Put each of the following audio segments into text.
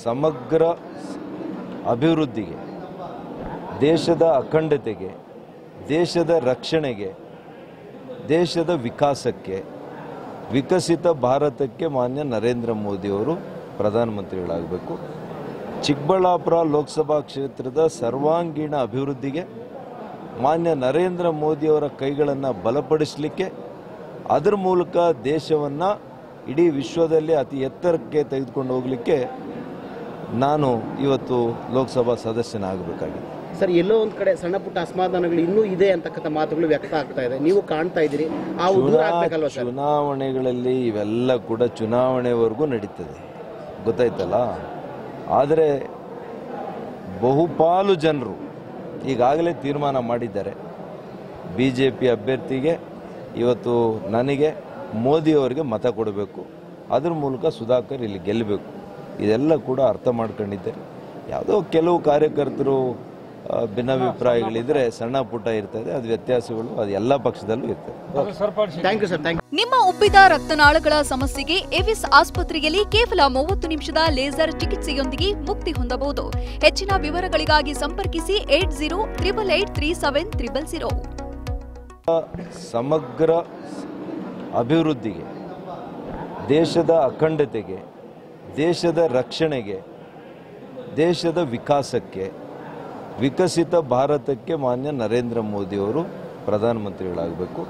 ಸಮಗ್ರ ಅಭಿವೃದ್ಧಿಗೆ, ದೇಶದ ಅಖಂಡತೆಗೆ, ದೇಶದ ರಕ್ಷಣೆಗೆ, ದೇಶದ ವಿಕಾಸಕ್ಕೆ, ವಿಕಸಿತ ಭಾರತಕ್ಕೆ ಮಾನ್ಯ ನರೇಂದ್ರ ಮೋದಿಯವರು ಪ್ರಧಾನಮಂತ್ರಿಗಳಾಗಬೇಕು. ಚಿಕ್ಕಬಳ್ಳಾಪುರ ಲೋಕಸಭಾ ಕ್ಷೇತ್ರದ ಸರ್ವಾಂಗೀಣ ಅಭಿವೃದ್ಧಿಗೆ ಮಾನ್ಯ ನರೇಂದ್ರ ಮೋದಿಯವರ ಕೈಗಳನ್ನು ಬಲಪಡಿಸಲಿಕ್ಕೆ, ಅದರ ಮೂಲಕ ದೇಶವನ್ನು ಇಡೀ ವಿಶ್ವದಲ್ಲಿ ಅತಿ ಎತ್ತರಕ್ಕೆ ತೆಗೆದುಕೊಂಡು ಹೋಗಲಿಕ್ಕೆ ನಾನು ಇವತ್ತು ಲೋಕಸಭಾ ಸದಸ್ಯನಾಗಬೇಕಾಗಿದೆ. ಸರ್, ಎಲ್ಲೋ ಒಂದು ಕಡೆ ಸಣ್ಣ ಪುಟ್ಟ ಅಸಮಾಧಾನಗಳು ಇನ್ನೂ ಇದೆ ಅಂತಕ್ಕಂಥ ಮಾತುಗಳು ವ್ಯಕ್ತ ಆಗ್ತಾ ಇದೆ. ನೀವು ಕಾಣ್ತಾ ಇದ್ದೀರಿ, ಚುನಾವಣೆಗಳಲ್ಲಿ ಇವೆಲ್ಲ ಕೂಡ ಚುನಾವಣೆವರೆಗೂ ನಡೀತದೆ, ಗೊತ್ತಾಯ್ತಲ್ಲ. ಆದರೆ ಬಹುಪಾಲು ಜನರು ಈಗಾಗಲೇ ತೀರ್ಮಾನ ಮಾಡಿದ್ದಾರೆ. BJP ಅಭ್ಯರ್ಥಿಗೆ ಇವತ್ತು ನನಗೆ ಮೋದಿಯವರಿಗೆ ಮತ ಕೊಡಬೇಕು, ಅದ್ರ ಮೂಲಕ ಸುಧಾಕರ್ ಇಲ್ಲಿ ಗೆಲ್ಲಬೇಕು. ಇದೆಲ್ಲ ಕೂಡ ಅರ್ಥ ಮಾಡ್ಕೊಂಡಿದ್ದಾರೆ. ಯಾವುದೋ ಕೆಲವು ಕಾರ್ಯಕರ್ತರು ಭಿನ್ನಾಭಿಪ್ರಾಯಗಳಿದ್ರೆ ಸಣ್ಣ ಪುಟ್ಟ ಇರ್ತದೆ, ಅದು ವ್ಯತ್ಯಾಸಗಳು ಅದು ಎಲ್ಲ ಪಕ್ಷದಲ್ಲೂ ಇರ್ತದೆ. Thank you sir. ನಿಮ್ಮ ಉಬ್ಬಿದ ರಕ್ತನಾಳಗಳ ಸಮಸ್ಯೆಗೆ ಎವಿಸ್ ಆಸ್ಪತ್ರೆಯಲ್ಲಿ ಕೇವಲ 30 ನಿಮಿಷದ ಲೇಸರ್ ಚಿಕಿತ್ಸೆಯೊಂದಿಗೆ ಮುಕ್ತಿ ಹೊಂದಬಹುದು. ಹೆಚ್ಚಿನ ವಿವರಗಳಿಗಾಗಿ ಸಂಪರ್ಕಿಸಿ 8088837300. ಸಮಗ್ರ ಅಭಿವೃದ್ಧಿಗೆ, ದೇಶದ ಅಖಂಡತೆಗೆ, ದೇಶದ ರಕ್ಷಣೆಗೆ, ದೇಶದ ವಿಕಾಸಕ್ಕೆ, ವಿಕಸಿತ ಭಾರತಕ್ಕೆ ಮಾನ್ಯ ನರೇಂದ್ರ ಮೋದಿಯವರು ಪ್ರಧಾನಮಂತ್ರಿಗಳಾಗಬೇಕು.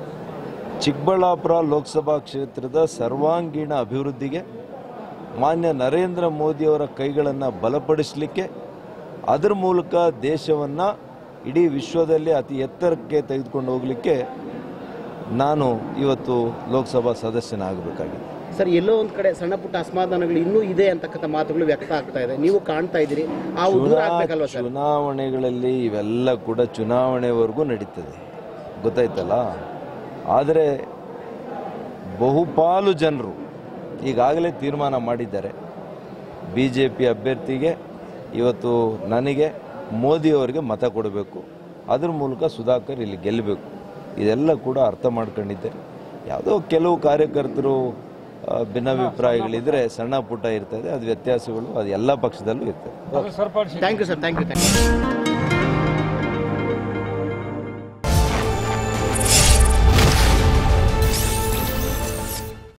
ಚಿಕ್ಕಬಳ್ಳಾಪುರ ಲೋಕಸಭಾ ಕ್ಷೇತ್ರದ ಸರ್ವಾಂಗೀಣ ಅಭಿವೃದ್ಧಿಗೆ ಮಾನ್ಯ ನರೇಂದ್ರ ಮೋದಿಯವರ ಕೈಗಳನ್ನು ಬಲಪಡಿಸಲಿಕ್ಕೆ, ಅದರ ಮೂಲಕ ದೇಶವನ್ನು ಇಡೀ ವಿಶ್ವದಲ್ಲಿ ಅತಿ ಎತ್ತರಕ್ಕೆ ತೆಗೆದುಕೊಂಡು ಹೋಗಲಿಕ್ಕೆ ನಾನು ಇವತ್ತು ಲೋಕಸಭಾ ಸದಸ್ಯನಾಗಬೇಕಾಗಿದೆ. ಸರ್, ಎಲ್ಲೋ ಒಂದು ಕಡೆ ಸಣ್ಣ ಪುಟ್ಟ ಅಸಮಾಧಾನಗಳು ಇನ್ನೂ ಇದೆ ಅಂತಕ್ಕಂಥ ಮಾತುಗಳು ವ್ಯಕ್ತ ಆಗ್ತಾ ಇದೆ. ನೀವು ಕಾಣ್ತಾ ಇದ್ದೀರಿ, ಚುನಾವಣೆಗಳಲ್ಲಿ ಇವೆಲ್ಲ ಕೂಡ ಚುನಾವಣೆವರೆಗೂ ನಡೀತದೆ, ಗೊತ್ತಾಯ್ತಲ್ಲ. ಆದರೆ ಬಹುಪಾಲು ಜನರು ಈಗಾಗಲೇ ತೀರ್ಮಾನ ಮಾಡಿದ್ದಾರೆ. BJP ಅಭ್ಯರ್ಥಿಗೆ ಇವತ್ತು ನನಗೆ ಮೋದಿಯವರಿಗೆ ಮತ ಕೊಡಬೇಕು, ಅದ್ರ ಮೂಲಕ ಸುಧಾಕರ್ ಇಲ್ಲಿ ಗೆಲ್ಲಬೇಕು. ಇದೆಲ್ಲ ಕೂಡ ಅರ್ಥ ಮಾಡ್ಕೊಂಡಿದ್ದಾರೆ. ಯಾವುದೋ ಕೆಲವು ಕಾರ್ಯಕರ್ತರು ಭಿನ್ನಾಭಿಪ್ರಾಯಗಳಿದ್ರೆ ಸಣ್ಣ ಪುಟ್ಟ ಇರ್ತದೆ, ಅದು ವ್ಯತ್ಯಾಸಗಳು ಅದು ಎಲ್ಲ ಪಕ್ಷದಲ್ಲೂ ಇರ್ತದೆ. Thank you sir. Thank you.